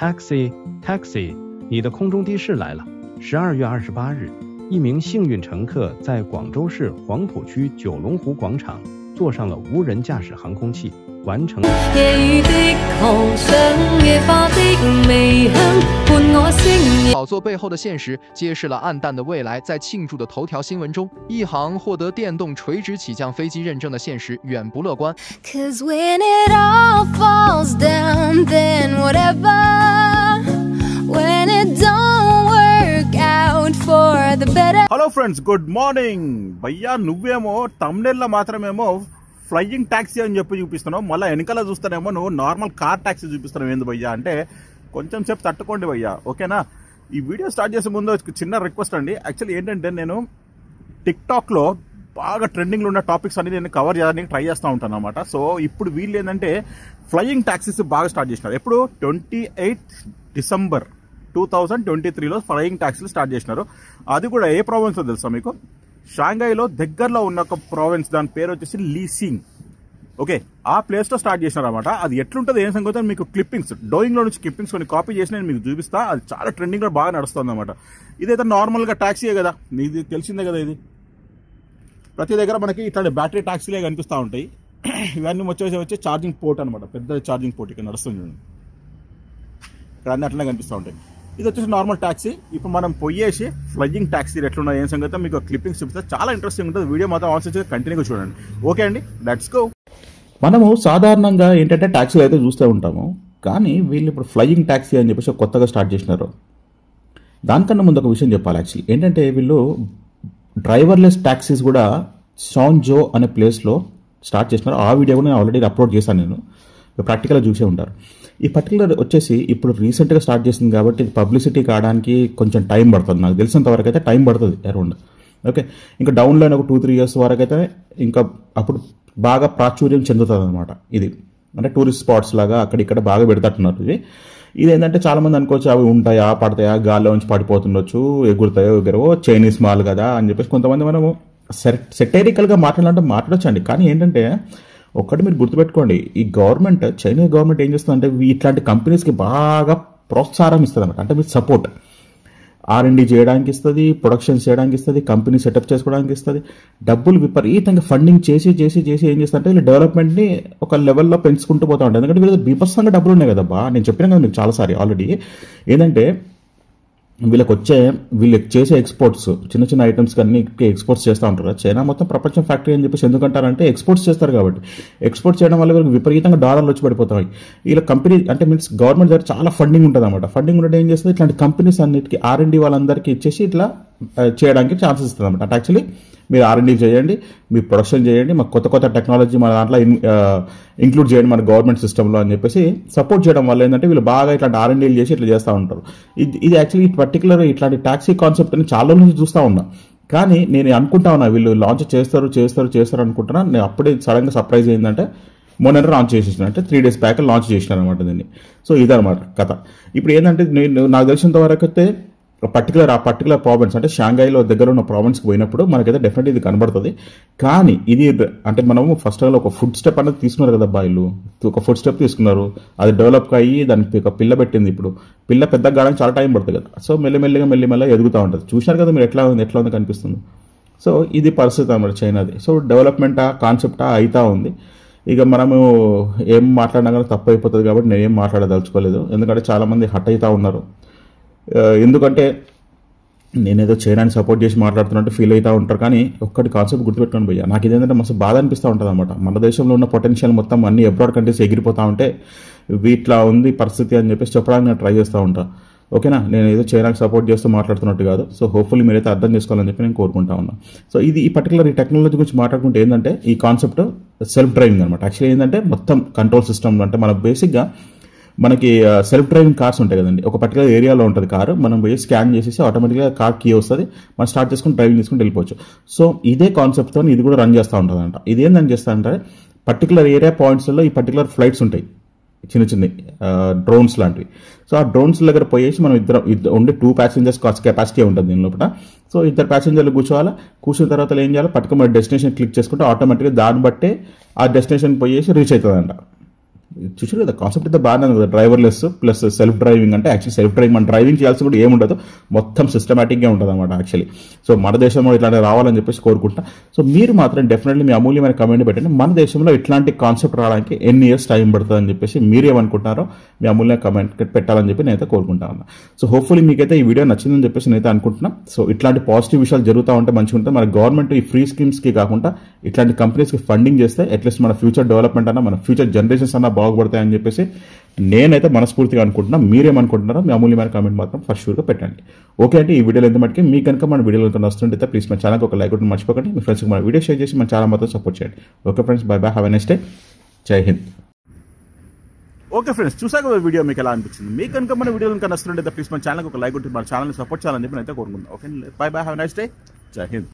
Taxi, taxi， 你的空中的士来了。12月28日，一名幸运乘客在广州市黄埔区九龙湖广场坐上了无人驾驶航空器，完成。炒作背后的现实，揭示了暗淡的未来。在庆祝的头条新闻中，一航获得电动垂直起降飞机认证的现实远不乐观。హలో friends, good morning. భయ్యా నువ్వేమో తమ్నెల్లో మాత్రమేమో ఫ్లయింగ్ ట్యాక్సీ అని చెప్పి చూపిస్తున్నావు, మళ్ళీ వెనకాల చూస్తానేమో నువ్వు నార్మల్ కార్ ట్యాక్సీ చూపిస్తున్నావు. ఏంది భయ్యా అంటే కొంచెం సేపు తట్టుకోండి భయ్యా, ఓకేనా? ఈ వీడియో స్టార్ట్ చేసే ముందు చిన్న రిక్వెస్ట్ అండి. యాక్చువల్లీ ఏంటంటే నేను టిక్టాక్లో బాగా ట్రెండింగ్లో ఉన్న టాపిక్స్ అన్ని నేను కవర్ చేయడానికి ట్రై చేస్తూ ఉంటాను అనమాట. సో ఇప్పుడు వీళ్ళు ఏంటంటే ఫ్లయింగ్ ట్యాక్సీస్ బాగా స్టార్ట్ చేసినారు. ఎప్పుడు 28 డిసెంబర్ 2023లో ఫ్లయింగ్ ట్యాక్సీలు స్టార్ట్ చేసినారు. అది కూడా ఏ ప్రావిన్స్లో తెలుసా మీకు? షాంఘైలో దగ్గరలో ఉన్న ఒక ప్రావిన్స్, దాని పేరు వచ్చేసి లీసింగ్. ఓకే, ఆ ప్లేస్లో స్టార్ట్ చేసినారు అనమాట. అది ఎట్లుంటుంది ఏం సంగతి మీకు క్లిప్పింగ్స్, డోయింగ్లో నుంచి క్లిప్పింగ్స్ కొన్ని కాపీ చేసి నేను మీకు చూపిస్తా. అది చాలా ట్రెండింగ్లో బాగా నడుస్తుంది అనమాట. ఇదైతే నార్మల్గా ట్యాక్సీయే కదా, నీది తెలిసిందే కదా. ఇది ప్రతి దగ్గర మనకి ఇట్లాంటి బ్యాటరీ ట్యాక్సీలే కనిపిస్తూ ఉంటాయి. ఇవన్నీ వచ్చే ఛార్జింగ్ పోర్ట్ అనమాట, పెద్ద ఛార్జింగ్ పోర్ట్ ఇక్కడ నడుస్తుంది చూడండి. ఇక్కడ అన్నీ అట్లనే కనిపిస్తూ ఉంటాయి. ఇది వచ్చేసి నార్మల్ ట్యాక్సీ. ఇప్పుడు మనం పోయేసి ఫ్లయింగ్ ట్యాక్సీ ఎట్లున్నా ఏం సంగతి మీకు క్లిప్పింగ్స్ చూపిస్తే చాలా ఇంట్రెస్టింగ్ ఉంటుంది. వీడియో మాత్రం ఆన్సర్ కంటిన్యూగా చూడండి. ఓకే అండి, లెట్స్ గో. మనము సాధారణంగా ఏంటంటే ట్యాక్సీలు అయితే చూస్తూ ఉంటాము, కానీ వీళ్ళు ఇప్పుడు ఫ్లయింగ్ ట్యాక్సీ అని చెప్పేసి కొత్తగా స్టార్ట్ చేసినారు. దానికన్నా ముందు ఒక విషయం చెప్పాలి. యాక్చువల్లీ ఏంటంటే వీళ్ళు డ్రైవర్లెస్ ట్యాక్సీస్ కూడా షాంజో అనే ప్లేస్లో స్టార్ట్ చేసినారు. ఆ వీడియో కూడా నేను ఆల్రెడీ అప్లోడ్ చేశాను, నేను ప్రాక్టికల్గా చూసే ఉంటారు. ఈ పర్టికులర్ వచ్చేసి ఇప్పుడు రీసెంట్గా స్టార్ట్ చేసింది కాబట్టి పబ్లిసిటీ కావడానికి కొంచెం టైం పడుతుంది. నాకు తెలిసినంత వరకు అయితే టైం పడుతుంది అరౌండ్. ఓకే, ఇంకా డౌన్లో ఒక 2-3 ఇయర్స్ వరకు అయితే ఇంకా అప్పుడు బాగా ప్రాచుర్యం చెందుతుంది అనమాట. ఇది అంటే టూరిస్ట్ స్పాట్స్ లాగా అక్కడిక్కడ బాగా పెడతట్టున్నారు. ఇది ఏంటంటే చాలామంది అనుకోవచ్చు అవి ఉంటాయా, పడతాయా, గాల్లో నుంచి పడిపోతుండొచ్చు, ఎగురుతాయో ఎగురవో, చైనీస్ మాల్ కదా అని చెప్పేసి కొంతమంది మనము సెటైరికల్గా మాట్లాడొచ్చు అండి. కానీ ఏంటంటే ఒక్కటి మీరు గుర్తుపెట్టుకోండి, ఈ గవర్నమెంట్, చైనీస్ గవర్నమెంట్ ఏం చేస్తుందంటే ఇట్లాంటి కంపెనీస్కి బాగా ప్రోత్సాహం ఇస్తుంది అనమాట. అంటే మీరు సపోర్ట్ R&D చేయడానికి ఇస్తుంది, ప్రొడక్షన్స్ చేయడానికి ఇస్తుంది, కంపెనీ సెటప్ చేసుకోవడానికి ఇస్తుంది. డబ్బులు విపరీతంగా ఫండింగ్ చేసి ఏం చేస్తుందంటే వీళ్ళు డెవలప్మెంట్ని ఒక లెవెల్లో పెంచుకుంటూ పోతూ ఉంటారు. ఎందుకంటే వీళ్ళు బీభత్సంగా డబ్బులు ఉన్నాయి కదా బా. నేను చెప్పినా కదా మీకు చాలాసారి ఆల్రెడీ. ఏంటంటే వీళ్ళు చేసే ఎక్స్పోర్ట్స్, చిన్న చిన్న ఐటమ్స్ అన్ని ఎక్స్పోర్ట్స్ చేస్తూ ఉంటారు. చైనా మొత్తం ప్రపంచం ఫ్యాక్టరీ అని చెప్పేసి ఎందుకంటారంటే ఎక్స్పోర్ట్స్ చేస్తారు కాబట్టి. ఎక్స్పోర్ట్ చేయడం వల్ల వీళ్ళకి విపరీతంగా డాలర్లు వచ్చి పడిపోతాయి. వీళ్ళ కంపెనీ అంటే మీన్స్ గవర్నమెంట్ దగ్గర చాలా ఫండింగ్ ఉంటుంది అనమాట. ఫండింగ్ ఉంటే ఏం చేస్తుంది, ఇట్లాంటి కంపెనీస్ అన్నిటికీ R&D వాళ్ళందరికీ ఇచ్చేసి ఇట్లా చేయడానికి ఛాన్సెస్ ఇస్తుంది అనమాట. అంటే యాక్చువల్లీ మీరు R&D చేయండి, మీరు ప్రొడక్షన్ చేయండి, మాకు కొత్త టెక్నాలజీ మన దాంట్లో ఇంక్లూడ్ చేయండి మన గవర్నమెంట్ సిస్టంలో అని చెప్పేసి సపోర్ట్ చేయడం వల్ల ఏంటంటే వీళ్ళు బాగా ఇట్లాంటి R&Dలు చేసి ఇట్లా చేస్తూ ఉంటారు. ఇది యాక్చువల్లీ పర్టికులర్ ఇట్లాంటి ట్యాక్సీ కాన్సెప్ట్ అని చాలా నుంచి చూస్తూ ఉన్నా. కానీ నేను అనుకుంటా ఉన్నా వీళ్ళు లాంచ్ చేస్తారు అనుకుంటున్నా. నేను అప్పుడే సడన్గా సర్ప్రైజ్ అయిందంటే మొన్న లాంచ్ చేసేసిన, అంటే 3 days బ్యాక్ లాంచ్ చేసినారు అనమాట దీన్ని. సో ఇదనమాట కథ. ఇప్పుడు ఏంటంటే నాకు తెలిసినంత వరకు అయితే ఆ పర్టికులర్ ప్రావిన్స్ అంటే షాంఘైలో దగ్గర ఉన్న ప్రావిన్స్కి పోయినప్పుడు మనకైతే డెఫినెట్లీ ఇది కనబడుతుంది. కానీ ఇది అంటే మనము ఫస్ట్ ఒక ఫుడ్ స్టెప్ అనేది తీసుకున్నారు కదా బాయిలు, ఒక ఫుడ్ స్టెప్ తీసుకున్నారు. అది డెవలప్ అయ్యి దానికి ఒక పిల్ల పెట్టింది. ఇప్పుడు పిల్ల పెద్దగా కావడానికి చాలా టైం పడుతుంది కదా. సో మెల్లిమెల్లిగా ఎదుగుతూ ఉంటుంది. చూశారు కదా మీరు ఎట్లా ఉంది కనిపిస్తుంది. సో ఇది పరిస్థితి అన్నమాట చైనాది. సో డెవలప్మెంటా కాన్సెప్టా అవుతా ఉంది. ఇక మనము ఏం మాట్లాడినా కానీ తప్పు అయిపోతుంది కాబట్టి నేనేం మాట్లాడదలుచుకోలేదు. ఎందుకంటే చాలామంది హట్ అవుతూ ఉన్నారు. ఎందుకంటే నేనేదో చైనాని సపోర్ట్ చేసి మాట్లాడుతున్నట్టు ఫీల్ అవుతూ ఉంటారు. కానీ ఒక్కటి కాన్సెప్ట్ గుర్తుపెట్టుకొని పోయా, నాకు ఇదేంటంటే మస్తు బాధ అనిపిస్తూ ఉంటుంది అనమాట. మన దేశంలో ఉన్న పొటెన్షియల్ మొత్తం అన్ని అబ్రాడ్ కంట్రీస్ ఎగిరిపోతూ ఉంటే వీటిలా ఉంది పరిస్థితి అని చెప్పేసి చెప్పడానికి నేను ట్రై చేస్తూ ఉంటాను. ఓకేనా, నేను ఏదో చైనాకి సపోర్ట్ చేస్తూ మాట్లాడుతున్నట్టు కాదు. సో హోప్ఫుల్లీ మీరైతే అర్థం చేసుకోవాలని చెప్పి నేను కోరుకుంటా ఉన్నాను. సో ఈ పర్టికులర్ ఈ టెక్నాలజీ గురించి మాట్లాడుకుంటే ఏంటంటే ఈ కాన్సెప్ట్ సెల్ఫ్ డ్రైవింగ్ అనమాట. యాక్చువల్లీ ఏంటంటే మొత్తం కంట్రోల్ సిస్టమ్ అంటే మన బేసిక్గా మనకి సెల్ఫ్ డ్రైవింగ్ కార్స్ ఉంటాయి కదండి. ఒక పర్టికులర్ ఏరియాలో ఉంటుంది కారు, మనం పోయి స్కాన్ చేసేసి ఆటోమేటిక్గా కార్ కీ వస్తుంది, మనం స్టార్ట్ చేసుకుని డ్రైవింగ్ చేసుకుని వెళ్ళిపోవచ్చు. సో ఇదే కాన్సెప్ట్తో ఇది కూడా రన్ చేస్తూ ఉంటుందంట. ఇదేందని చేస్తా అంటే పర్టికులర్ ఏరియా పాయింట్స్లో ఈ పర్టికులర్ ఫ్లైట్స్ ఉంటాయి, చిన్న డ్రోన్స్ లాంటివి. సో ఆ డ్రోన్స్ దగ్గర పోయేసి మనం ఉండే 2 passengers కెపాసిటీ ఉంటుంది దీని లోపల. సో 2 passengers కూర్చున్న తర్వాత ఏం చేయాలి, పట్టుకుని డెస్టినేషన్ క్లిక్ చేసుకుంటే ఆటోమేటిక్గా దాన్ని బట్టే ఆ డెస్టినేషన్ పోయేసి రీచ్ అవుతుందంట. చూసారు కదా, కాన్సెప్ట్ అయితే బాగానే ఉంది కదా, డ్రైవర్లెస్ ప్లస్ సెల్ఫ్ డ్రైవింగ్. అంటే యాక్చువల్లీ సెల్ఫ్ డ్రైవింగ్ మన డ్రైవింగ్ చేయాల్సి కూడా ఏముండదు, మొత్తం సిస్టమేటిక్గా ఉంటుంది అనమాట యాక్చువల్లీ. సో మన దేశంలో ఇట్లాంటి రావాలని చెప్పేసి కోరుకుంటా. సో మీరు మాత్రం డెఫినెట్లీ మీ అమూల్యమైన కమెంట్ పెట్టండి, మన దేశంలో ఇట్లాంటి కాన్సెప్ట్ రావడానికి ఎన్ని ఇయర్స్ టైం పడుతుంది అని చెప్పేసి మీరేమనుకుంటున్నారో మీ అమూల్య కమెంట్ పెట్టాలని చెప్పి నేనైతే కోరుకుంటా ఉన్నా. సో హోప్ఫుల్లీ మీకైతే ఈ వీడియో నచ్చిందని చెప్పేసి నేనైతే అనుకుంటున్నా. సో ఇట్లాంటి పాజిటివ్ విషయాలు జరుగుతూ ఉంటే మంచిగా ఉంటుంది. మన గవర్నమెంట్ ఈ ఫ్రీ స్కీమ్స్కి కాకుండా ఇట్లాంటి కంపెనీస్కి ఫండింగ్ చేస్తే అట్లీస్ట్ మన ఫ్యూచర్ డెవలప్మెంట్ అన్న, మన ఫ్యూచర్ జనరేషన్స్ అన్న బాగుపడతాయని చెప్పేసి నేనైతే మనస్ఫూర్తిగా అనుకుంటున్నా. మీరేమనుకుంటున్నారో మీ అమూల్యమైన కామెంట్ మాత్రం ఫస్ట్ షూర్గా పెట్టండి. ఓకే అంటే ఈ వీడియోలో ఎంత మటుకి మీకు కనుక మన వీడియోలో వస్తుంటే ప్లీజ్ మన ఛానల్కి ఒక లైక్ కొట్టి మర్చిపోకండి. మీ ఫ్రెండ్స్కి మన వీడియో షేర్ చేసి మన ఛానల్ మాత్రం సపోర్ట్ చేయండి. Okay friends, by by, have a nice day, జై హింద్. ఓకే ఫ్రెండ్స్, చూసాక వీడియో మీకు ఎలా అనిపించింది? మీకు కనుక మన వీడియో కనుక నచ్చుతుంటే ప్లీజ్ మన ఛానల్కి ఒక లైక్ కొట్టి మన ఛానల్ని సపోర్ట్ చేయాలని చెప్పి అయితే కోరుకుందాం. Okay, by by, have a nice day, జై హింద్.